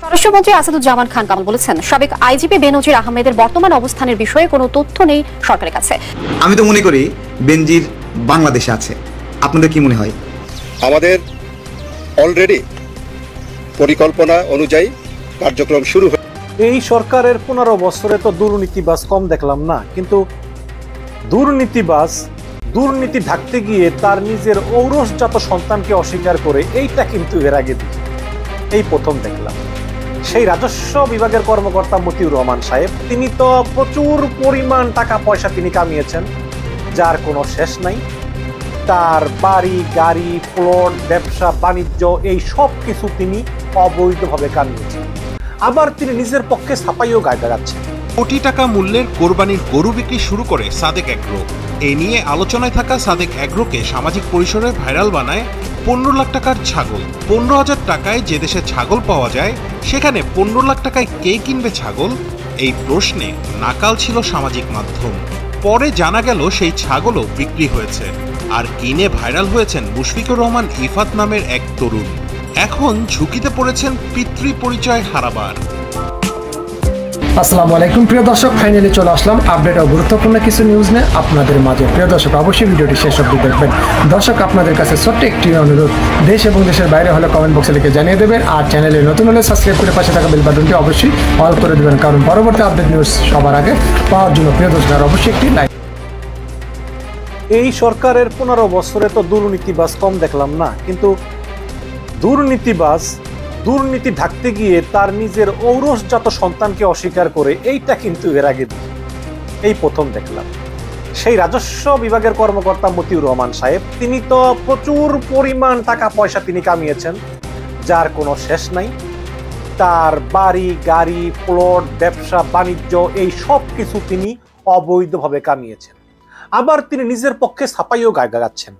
স্বরাষ্ট্রমন্ত্রী আসাদুজ্জামান খান কামাল বলেছেন, সাবেক আইজিপি বেনজির আহমেদের বর্তমান অবস্থানের বিষয়ে কোনো তথ্য নেই সরকারের কাছে। আমি তো মনে করি বেনজির বাংলাদেশে আছে। আপনাদের কি মনে হয়? আমাদের অলরেডি পরিকল্পনা অনুযায়ী কার্যক্রম শুরু হয়েছে। এই সরকারের 15 বছরে তো দুর্নীতিবাজ কম দেখলাম না, কিন্তু দুর্নীতি ঢাকতে গিয়ে তার নিজের ঔরসজাত সন্তানকে অস্বীকার করে এইটা কিন্তু এর আগে এই প্রথম দেখলাম। সেই রাজস্ব বিভাগের কর্মকর্তা মতিউর রহমান সাহেব, তিনি তো প্রচুর পরিমাণ টাকা পয়সা তিনি কামিয়েছেন, যার কোনো শেষ নাই। তার বাড়ি, গাড়ি, প্লট, ব্যবসা বাণিজ্য এই সব কিছু তিনি অবৈধভাবে কামিয়েছেন। আবার তিনি নিজের পক্ষে ছাপাইও গায়ে লাগাচ্ছেন। কোটি টাকা মূল্যের কোরবানির গরু বিক্রি শুরু করে সাদেক এগ্রো। এ নিয়ে আলোচনায় থাকা সাদেক এগ্রোকে সামাজিক পরিসরে ভাইরাল বানায় 15 লাখ টাকার ছাগল। 15,000 টাকায় যে দেশে ছাগল পাওয়া যায়, সেখানে 15 লাখ টাকায় কে কিনবে ছাগল? এই প্রশ্নে নাকাল ছিল সামাজিক মাধ্যম। পরে জানা গেল সেই ছাগলও বিক্রি হয়েছে। আর কিনে ভাইরাল হয়েছেন মুশফিকুর রহমান ইফাত নামের এক তরুণ। এখন ঝুঁকিতে পড়েছেন পিতৃ পরিচয় হারাবার। আসসালামু আলাইকুম প্রিয় দর্শক, ফাইনালি চলে আসলাম আপডেট ও গুরুত্বপূর্ণ কিছু নিউজ নিয়ে আপনাদের মাঝে। প্রিয় দর্শক, অবশ্যই ভিডিওটি শেষ অবধি দেখবেন। দর্শক, আপনাদের কাছে ছোট্ট একটি অনুরোধ, দেশ এবং দেশের বাইরে হলে কমেন্ট বক্সে লিখে জানিয়ে দেবেন। আর চ্যানেলে নতুন হলে সাবস্ক্রাইব করে পাশে থাকা বেল বাটনটি অবশ্যই অল করে দেবেন, কারণ পরবর্তী আপডেট নিউজ সবার আগে পাওয়ার জন্য প্রিয় দর্শক অবশ্যই একটি লাইক। এই সরকারের 15 বছরে তো দুর্নীতিবাজ কম দেখলাম না, কিন্তু দুর্নীতি ঢাকতে গিয়ে তার নিজের ঔরসজাত সন্তানকে অস্বীকার করে এইটা কিন্তু এর আগে এই প্রথম দেখলাম। সেই রাজস্ব বিভাগের কর্মকর্তা মতিউর রহমান সাহেব, তিনি তো প্রচুর পরিমাণ টাকা পয়সা তিনি কামিয়েছেন, যার কোনো শেষ নাই। তার বাড়ি, গাড়ি, প্লট, ব্যবসা বাণিজ্য এই সব কিছু তিনি অবৈধভাবে কামিয়েছেন। আবার তিনি নিজের পক্ষে ছাপাইও গায়ে লাগাচ্ছেন।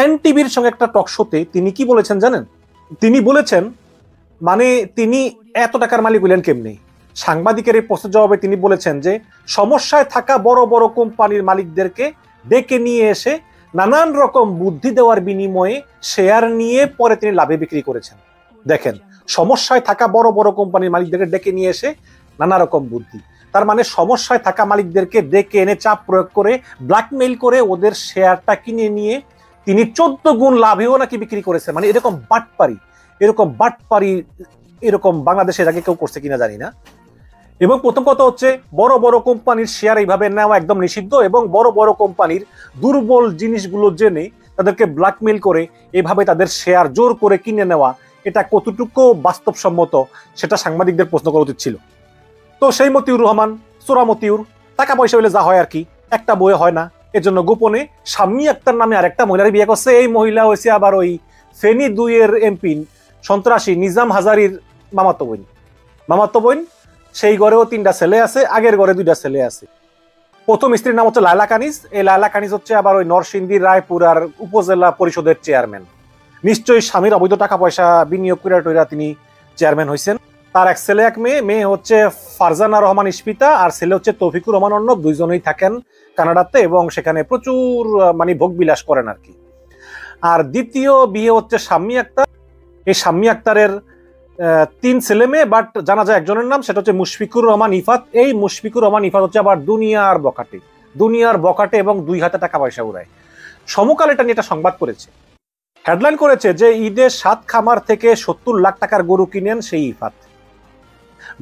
এনটিভির সঙ্গে একটা টক শোতে তিনি কি বলেছেন জানেন? তিনি বলেছেন, মানে তিনি এত টাকার মালিক হলেন কেমনি? সাংবাদিকের এই প্রশ্নের জবাবে তিনি বলেছেন যে সমস্যায় থাকা বড় বড় কোম্পানির মালিকদেরকে ডেকে নিয়ে এসে নানান রকম বুদ্ধি দেওয়ার বিনিময়ে শেয়ার নিয়ে পরে তিনি লাভে বিক্রি করেছেন। দেখেন, সমস্যায় থাকা বড় বড় কোম্পানির মালিকদেরকে ডেকে নিয়ে এসে নানা রকম বুদ্ধি, তার মানে সমস্যায় থাকা মালিকদেরকে ডেকে এনে চাপ প্রয়োগ করে ব্ল্যাকমেইল করে ওদের শেয়ারটা কিনে নিয়ে তিনি 14 গুণ লাভেও নাকি বিক্রি করেছেন। মানে এরকম বাটপারি এরকম বাংলাদেশের আগে কেউ করছে কিনা জানি না। এবং প্রথম কথা হচ্ছে, বড় বড় কোম্পানির শেয়ার এইভাবে নেওয়া একদম নিষিদ্ধ, এবং বড় বড় কোম্পানির দুর্বল জিনিসগুলো জেনে তাদেরকে ব্ল্যাকমেইল করে এভাবে তাদের শেয়ার জোর করে কিনে নেওয়া, এটা কতটুকু বাস্তবসম্মত সেটা সাংবাদিকদের প্রশ্ন করা উচিত ছিল। তো সেই মতিউর রহমান, সোরা মতিউর, টাকা পয়সা হলে যা হয় আর কি, একটা বইয়ে হয় না, এর জন্য গোপনে শাম্মী আক্তার নামে আরেকটা মহিলার বিয়ে করছে। এই মহিলা হয়েছে আবার ওই ফেনী 2-এর এমপি সন্ত্রাসী নিজাম হাজারির মামাতো বোন। সেই ঘরেও 3টা ছেলে আছে, আগের ঘরে 2টা ছেলে আছে। প্রথম স্ত্রীর নাম হচ্ছে লায়লা কানিজ। এই লায়লা কানিজ হচ্ছে আবার ওই নরসিংদী রায়পুরার উপজেলা পরিষদের চেয়ারম্যান। নিশ্চয়ই স্বামীর অবৈধ টাকা পয়সা বিনিয়োগ করে তিনি চেয়ারম্যান হয়েছেন। তার এক ছেলে, এক মেয়ে হচ্ছে ফারজানা রহমান ইস্পিতা, আর ছেলে হচ্ছে তৌফিকুর রহমান অর্ণব। দুইজনেই থাকেন কানাডাতে এবং সেখানে প্রচুর মানে ভোগ বিলাস করেন আর কি। আর দ্বিতীয় বিয়ে হচ্ছে শাম্মী আক্তার। এই শাম্মী আক্তারের 3 ছেলে মেয়ে, বাট জানা যায় একজনের নাম, সেটা হচ্ছে মুশফিকুর রহমান ইফাত। এই মুশফিকুর রহমান ইফাত হচ্ছে আবার দুনিয়ার বকাটে এবং 2 হাতে টাকা পয়সা উড়ায়। সমকাল এটা নিয়ে একটা সংবাদ করেছে, হেডলাইন করেছে যে ঈদের 7 খামার থেকে 70 লাখ টাকার গরু কিনেন সেই ইফাত।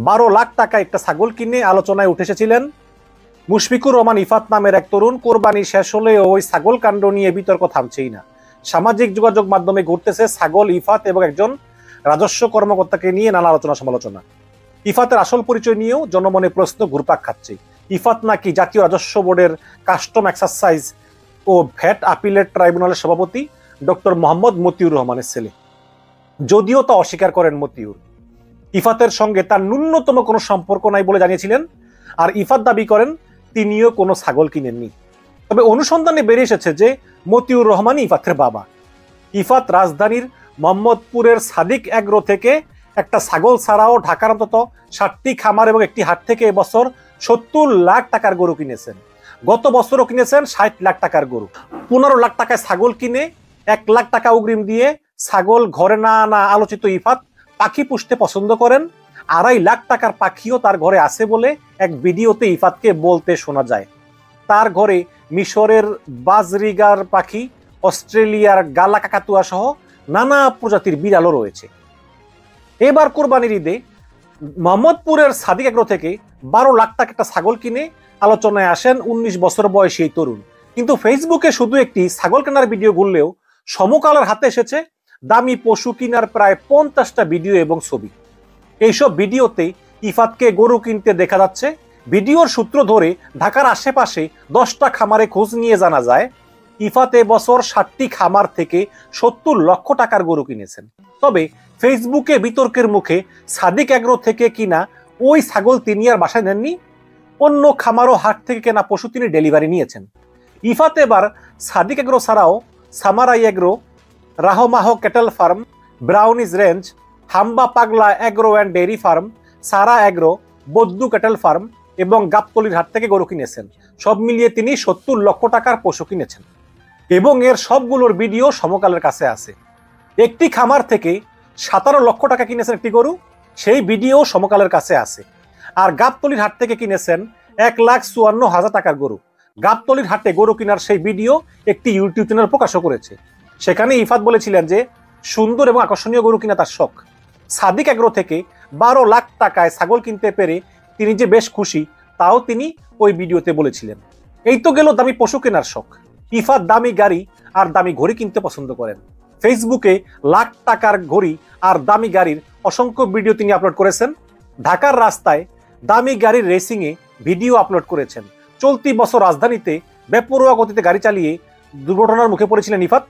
12 লাখ টাকা একটা ছাগল কিনে আলোচনায় উঠে এসেছিলেন মুশফিকুর রহমান ইফাত নামের এক তরুণ। কোরবানি শেষ হলে ওই ছাগল কাণ্ড নিয়ে বিতর্ক থামছেই না। সামাজিক যোগাযোগ মাধ্যমে ঘুরতেছে ছাগল, ইফাত এবং একজন রাজস্ব কর্মকর্তাকে নিয়ে নানা আলোচনা সমালোচনা। ইফাতের আসল পরিচয় নিয়েও জনমনে প্রশ্ন ঘুরপাক খাচ্ছে। ইফাত নাকি জাতীয় রাজস্ব বোর্ডের কাস্টম এক্সারসাইজ ও ভ্যাট আপিলেট ট্রাইব্যুনালের সভাপতি ডক্টর মোহাম্মদ মতিউর রহমানের ছেলে, যদিও তা অস্বীকার করেন মতিউর। ইফাতের সঙ্গে তার ন্যূনতম কোনো সম্পর্ক নাই বলে জানিয়েছিলেন। আর ইফাত দাবি করেন তিনিও কোনো ছাগল কিনেননি। তবে অনুসন্ধানে বেরিয়ে এসেছে যে মতিউর রহমানই ইফাতের বাবা। ইফাত রাজধানীর মোহাম্মদপুরের সাদিক এগ্রো থেকে একটা ছাগল ছাড়াও ঢাকার অন্তত 7টি খামার এবং একটি হাট থেকে এবছর 70 লাখ টাকার গরু কিনেছেন। গত বছরও কিনেছেন 60 লাখ টাকার গরু। 15 লাখ টাকায় ছাগল কিনে 1 লাখ টাকা অগ্রিম দিয়ে ছাগল ঘরে না আনা আলোচিত ইফাত পাখি পুষতে পছন্দ করেন 2.5 লাখ টাকার পাখিও তার ঘরে আছে বলে এক ভিডিওতে ইফাতকে বলতে শোনা যায়। তার ঘরে মিশরের বাজরিগার পাখি, অস্ট্রেলিয়ার গালা কাকাতুয়া সহ নানা প্রজাতির বিড়ালও রয়েছে। এবার কোরবানির ঈদে মোহাম্মদপুরের সাদিক এগ্রো থেকে 12 লাখ টাকা একটা ছাগল কিনে আলোচনায় আসেন 19 বছর বয়সী এই তরুণ। কিন্তু ফেসবুকে শুধু একটি ছাগল কেনার ভিডিও ঘুরলেও সমকালের হাতে এসেছে দামি পশু কিনার প্রায় 50টা ভিডিও এবং ছবি। এইসব ভিডিওতে ইফাতকে গরু কিনতে দেখা যাচ্ছে। ভিডিওর সূত্র ধরে ঢাকার আশেপাশে 10টা খামারে খোঁজ নিয়ে জানা যায় ইফাত এবছর 60টি খামার থেকে 70 লক্ষ টাকার গরু কিনেছেন। তবে ফেসবুকে বিতর্কের মুখে সাদিক এগ্রো থেকে কিনা ওই ছাগল তিনি আর বাসায় নেননি, অন্য খামার ও হাট থেকে কেনা পশু তিনি ডেলিভারি নিয়েছেন। ইফাত এবার সাদিক এগ্রো ছাড়াও Samurai agro, Rahmah cattle farm, brownies range, Hamba Pagla agro and dairy farm, Sara agro, Boddu cattle farm এবং গাবতলির হাট থেকে গরু কিনেছেন। সব মিলিয়ে তিনি 70 লক্ষ টাকার পশু কিনেছেন এবং এর সবগুলোর ভিডিও সমকালের কাছে আছে। একটি খামার থেকে 17 লক্ষ টাকা কিনেছেন একটি গরু, সেই ভিডিও সমকালের কাছে আছে। আর গাবতলির হাট থেকে কিনেছেন 1,54,000 টাকার গরু। গাবতলির হাটে গরু কেনার সেই ভিডিও একটি ইউটিউব চ্যানেল প্রকাশও করেছে। সেখানে ইফাত বলেছিলেন যে সুন্দর এবং আকর্ষণীয় গরু কিনা তার শখ। সাদিক এগ্রো থেকে 12 লাখ টাকায় ছাগল কিনতে পেরে তিনি যে বেশ খুশি তাও তিনি ওই ভিডিওতে বলেছিলেন। এই তো গেল দামি পশু কেনার শখ। ইফাত দামি গাড়ি আর দামি ঘড়ি কিনতে পছন্দ করেন। ফেসবুকে লাখ টাকার ঘড়ি আর দামি গাড়ির অসংখ্য ভিডিও তিনি আপলোড করেছেন। ঢাকার রাস্তায় দামি গাড়ির রেসিংয়ে ভিডিও আপলোড করেছেন। চলতি বছর রাজধানীতে বেপরোয়া গতিতে গাড়ি চালিয়ে দুর্ঘটনার মুখে পড়েছিলেন ইফাত।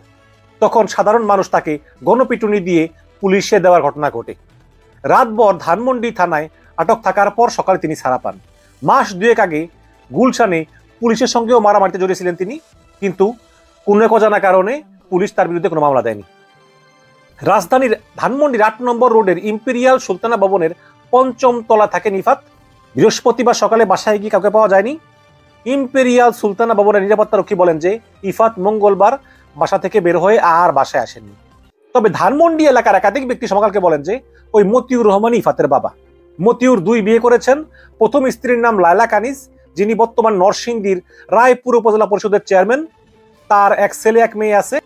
তখন সাধারণ মানুষ তাকে গণপিটুনি দিয়ে পুলিশে দেওয়ার ঘটনা ঘটে। রাতভর ধানমন্ডি থানায় আটক থাকার পর সকালে তিনি ছাড়া পান। মাস 2 আগে গুলশানে পুলিশের সঙ্গেও মারামারিতে জড়িয়েছিলেন তিনি, কিন্তু কোনো এক অজানা কারণে পুলিশ তার বিরুদ্ধে কোনো মামলা দেয়নি। রাজধানীর ধানমন্ডির 8 নম্বর রোডের ইম্পেরিয়াল সুলতানা ভবনের 5ম তলা থাকেন ইফাত। বৃহস্পতিবার সকালে বাসায় গিয়ে কাউকে পাওয়া যায়নি। ইম্পেরিয়াল সুলতানা ভবনের নিরাপত্তারক্ষী বলেন যে ইফাত মঙ্গলবার বাসা থেকে বের হয়ে আর বাসায় আসেননি। তবে ধানমন্ডি এলাকার একাধিক ব্যক্তি সমকালকে বলেন যে ওই মতিউর রহমানই ইফাতের বাবা। মতিউর 2 বিয়ে করেছেন। প্রথম স্ত্রীর নাম লায়লা কানিজ, যিনি বর্তমান নরসিংদীর রায়পুর উপজেলা পরিষদের চেয়ারম্যান। তার এক ছেলে এক মেয়ে আছে।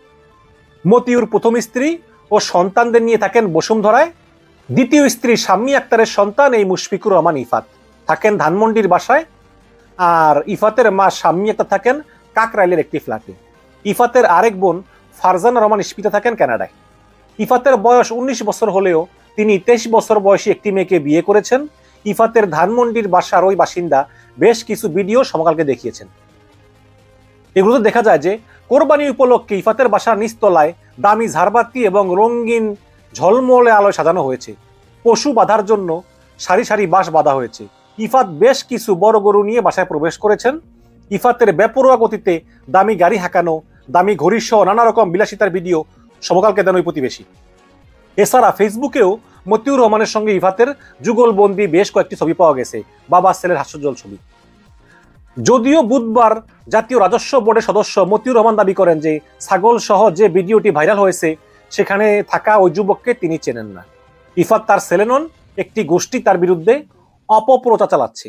মতিউর প্রথম স্ত্রী ও সন্তানদের নিয়ে থাকেন বসুন্ধরায়। দ্বিতীয় স্ত্রী শাম্মী আক্তারের সন্তান এই মুশফিকুর রহমান ইফাত থাকেন ধানমন্ডির বাসায়। আর ইফাতের মা শাম্মী আক্তার থাকেন কাকরাইলের একটি ফ্ল্যাটে। ইফাতের আরেক বোন ফারজানা রহমান ইস্পিতা থাকেন কানাডায়। ইফাতের বয়স 19 বছর হলেও তিনি 23 বছর বয়সী একটি মেয়েকে বিয়ে করেছেন। ইফাতের ধানমন্ডির বাসার ওই বাসিন্দা বেশ কিছু ভিডিও সমকালকে দেখিয়েছেন। এগুলোতে দেখা যায় যে কোরবানি উপলক্ষে ইফাতের বাসার নিচতলায় দামি ঝাড়বাতি এবং রঙিন ঝলমলে আলোয় সাজানো হয়েছে। পশু বাঁধার জন্য সারি সারি বাঁশ বাঁধা হয়েছে। ইফাত বেশ কিছু বড় গরু নিয়ে বাসায় প্রবেশ করেছেন। ইফাতের বেপরোয়া গতিতে দামি গাড়ি হাঁকানো, দামি ঘড়ি সহ নানা রকম বিলাসিতার ভিডিও সমকালকে দেন ওই প্রতিবেশী। এছাড়া ফেসবুকেও মতিউর রহমানের সঙ্গে ইফাতের যুগলবন্দি বেশ কয়েকটি ছবি পাওয়া গেছে, বাবা ছেলের হাস্যজ্জ্বল ছবি। যদিও বুধবার জাতীয় রাজস্ব বোর্ডের সদস্য মতিউর রহমান দাবি করেন যে ছাগল সহ যে ভিডিওটি ভাইরাল হয়েছে সেখানে থাকা ওই যুবককে তিনি চেনেন না। ইফাত তার ছেলে নন, একটি গোষ্ঠী তার বিরুদ্ধে অপপ্রচার চালাচ্ছে।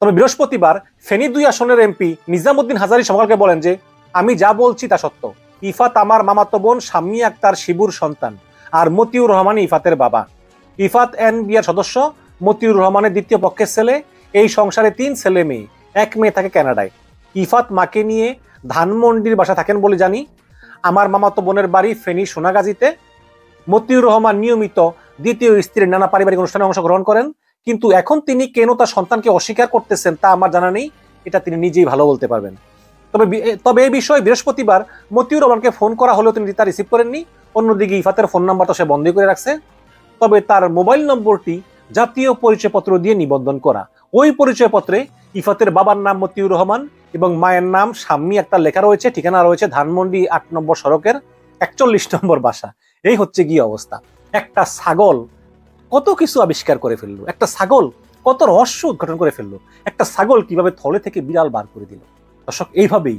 তবে বৃহস্পতিবার ফেনী 2 আসনের এমপি নিজামুদ্দিন হাজারী সমকালকে বলেন যে আমি যা বলছি তা সত্য। ইফাত আমার মামাতো বোন শাম্মী আক্তার শিবুর সন্তান আর মতিউর রহমান ইফাতের বাবা। ইফাত এনবিআর সদস্য, মতিউর রহমানের দ্বিতীয় পক্ষের ছেলে। এই সংসারে 3 ছেলে মেয়ে, এক মেয়ে থাকে কানাডায়। ইফাত মাকে নিয়ে ধানমন্ডির বাসা থাকেন বলে জানি। আমার মামাতো বোনের বাড়ি ফেনী সোনাগাজীতে। মতিউর রহমান নিয়মিত দ্বিতীয় স্ত্রীর নানা পারিবারিক অনুষ্ঠানে অংশগ্রহণ করেন, কিন্তু এখন তিনি কেন তার সন্তানকে অস্বীকার করতেছেন তা আমার জানা নেই। এটা তিনি নিজেই ভালো বলতে পারবেন। তবে এই বিষয়ে বৃহস্পতিবার মতিউর রহমানকে ফোন করা হলেও তিনি তা রিসিভ করেননি। অন্যদিকে ইফাতের ফোন নাম্বার তো সে বন্ধই করে রাখছে। তবে তার মোবাইল নম্বরটি জাতীয় পরিচয়পত্র দিয়ে নিবন্ধন করা। ওই পরিচয়পত্রে ইফাতের বাবার নাম মতিউর রহমান এবং মায়ের নাম শাম্মী আক্তার লেখা রয়েছে। ঠিকানা রয়েছে ধানমন্ডি 8 নম্বর সড়কের 41 নম্বর বাসা। এই হচ্ছে গিয়ে অবস্থা। একটা ছাগল কত কিছু আবিষ্কার করে ফেললো, একটা ছাগল কত রহস্য উদ্ঘাটন করে ফেললো, একটা ছাগল কিভাবে থলে থেকে বিড়াল বার করে দিল। দর্শক, এইভাবেই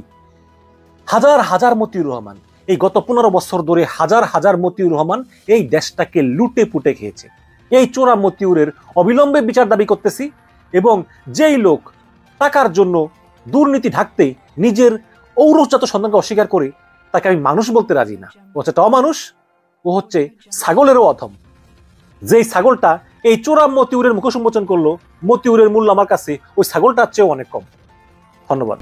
হাজার হাজার মতিউর রহমান, এই গত 15 বছর ধরে হাজার হাজার মতিউর রহমান এই দেশটাকে লুটে পুটে খেয়েছে। এই চোরা মতিউরের অবিলম্বে বিচার দাবি করতেছি, এবং যেই লোক টাকার জন্য দুর্নীতি ঢাকতে নিজের ঔরসজাত সন্তানকে অস্বীকার করে তাকে আমি মানুষ বলতে রাজি না। ও হচ্ছে অমানুষ, ও হচ্ছে ছাগলেরও অধম। যেই ছাগলটা এই চোরা মতিউরের মুখ উন্মোচন করলো, মতিউরের মূল্য আমার কাছে ওই ছাগলটার চেয়েও অনেক কম। ধন্যবাদ।